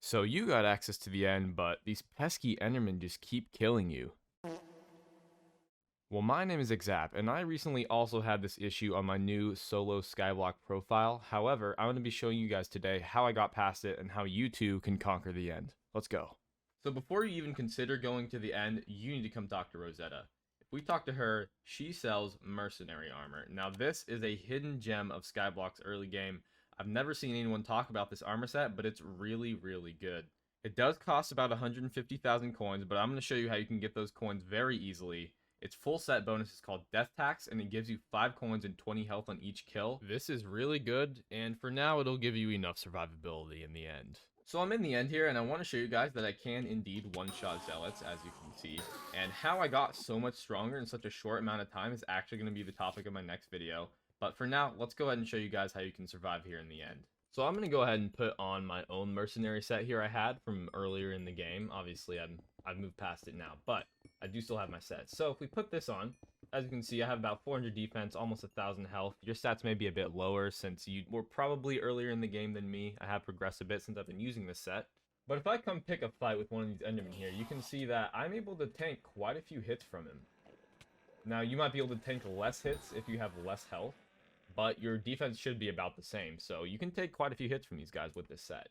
So you got access to the end, but these pesky Endermen just keep killing you. Well, my name is Exap, and I recently also had this issue on my new solo Skyblock profile. However, I'm going to be showing you guys today how I got past it and how you too can conquer the end. Let's go. So before you even consider going to the end, you need to come talk to Rosetta. If we talk to her, she sells Mercenary armor. Now this is a hidden gem of Skyblock's early game. I've never seen anyone talk about this armor set, but it's really, really good. It does cost about 150,000 coins, but I'm going to show you how you can get those coins very easily. Its full set bonus is called Death Tax, and it gives you 5 coins and 20 health on each kill. This is really good, and for now, it'll give you enough survivability in the end. So I'm in the end here, and I want to show you guys that I can indeed one-shot zealots, as you can see. And how I got so much stronger in such a short amount of time is actually going to be the topic of my next video. But for now, let's go ahead and show you guys how you can survive here in the end. So I'm going to go ahead and put on my own mercenary set here I had from earlier in the game. Obviously, I've moved past it now, but I do still have my set. So if we put this on, as you can see, I have about 400 defense, almost 1,000 health. Your stats may be a bit lower since you were probably earlier in the game than me. I have progressed a bit since I've been using this set. But if I come pick a fight with one of these Endermen here, you can see that I'm able to tank quite a few hits from him. Now, you might be able to tank less hits if you have less health, but your defense should be about the same. So you can take quite a few hits from these guys with this set.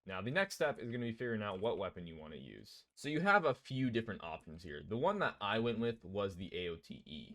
Now, the next step is going to be figuring out what weapon you want to use. So you have a few different options here. The one that I went with was the AOTE.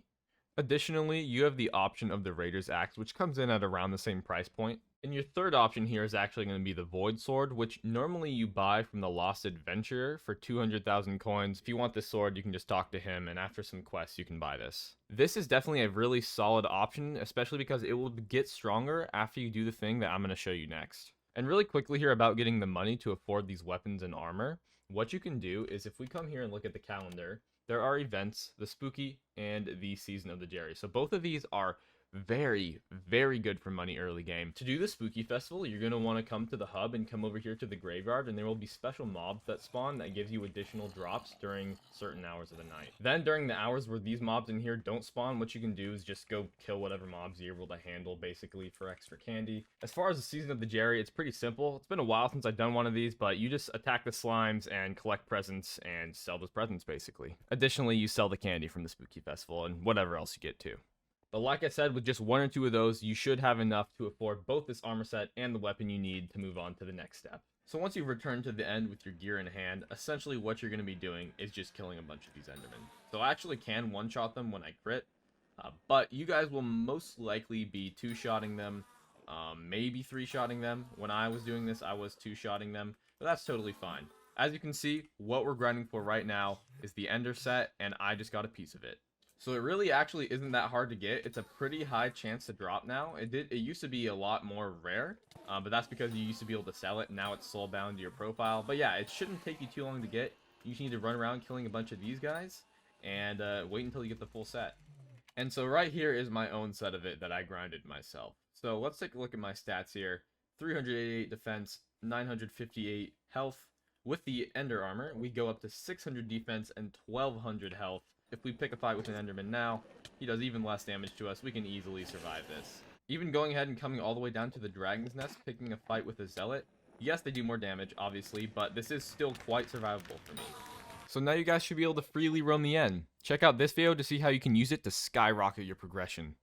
Additionally, you have the option of the Raider's Axe, which comes in at around the same price point. And your third option here is actually going to be the Void Sword, which normally you buy from the Lost Adventurer for 200,000 coins. If you want this sword, you can just talk to him, and after some quests, you can buy this. This is definitely a really solid option, especially because it will get stronger after you do the thing that I'm going to show you next. And really quickly here about getting the money to afford these weapons and armor, what you can do is if we come here and look at the calendar, there are events, the Spooky and the Season of the Jerry. So both of these are very, very good for money early game. To do the Spooky Festival, you're going to want to come to the hub and come over here to the graveyard, and there will be special mobs that spawn that gives you additional drops during certain hours of the night. Then during the hours where these mobs in here don't spawn, what you can do is just go kill whatever mobs you're able to handle basically for extra candy. As far as the Season of the Jerry, it's pretty simple. It's been a while since I've done one of these, but you just attack the slimes and collect presents and sell those presents basically. Additionally, you sell the candy from the Spooky Festival and whatever else you get too. But like I said, with just 1 or 2 of those, you should have enough to afford both this armor set and the weapon you need to move on to the next step. So once you return to the end with your gear in hand, essentially what you're going to be doing is just killing a bunch of these Endermen. So I actually can one-shot them when I crit, but you guys will most likely be 2-shotting them, maybe 3-shotting them. When I was doing this, I was 2-shotting them, but that's totally fine. As you can see, what we're grinding for right now is the Ender set, and I just got a piece of it. So it really actually isn't that hard to get. It's a pretty high chance to drop now. It used to be a lot more rare, but that's because you used to be able to sell it. Now it's sold bound to your profile. But yeah, it shouldn't take you too long to get. You just need to run around killing a bunch of these guys and wait until you get the full set. And so right here is my own set of it that I grinded myself. So let's take a look at my stats here. 388 defense, 958 health. With the Ender armor, we go up to 600 defense and 1200 health. If we pick a fight with an Enderman now, he does even less damage to us. We can easily survive this. Even going ahead and coming all the way down to the Dragon's Nest, picking a fight with a Zealot. Yes, they do more damage, obviously, but this is still quite survivable for me. So now you guys should be able to freely roam the end. Check out this video to see how you can use it to skyrocket your progression.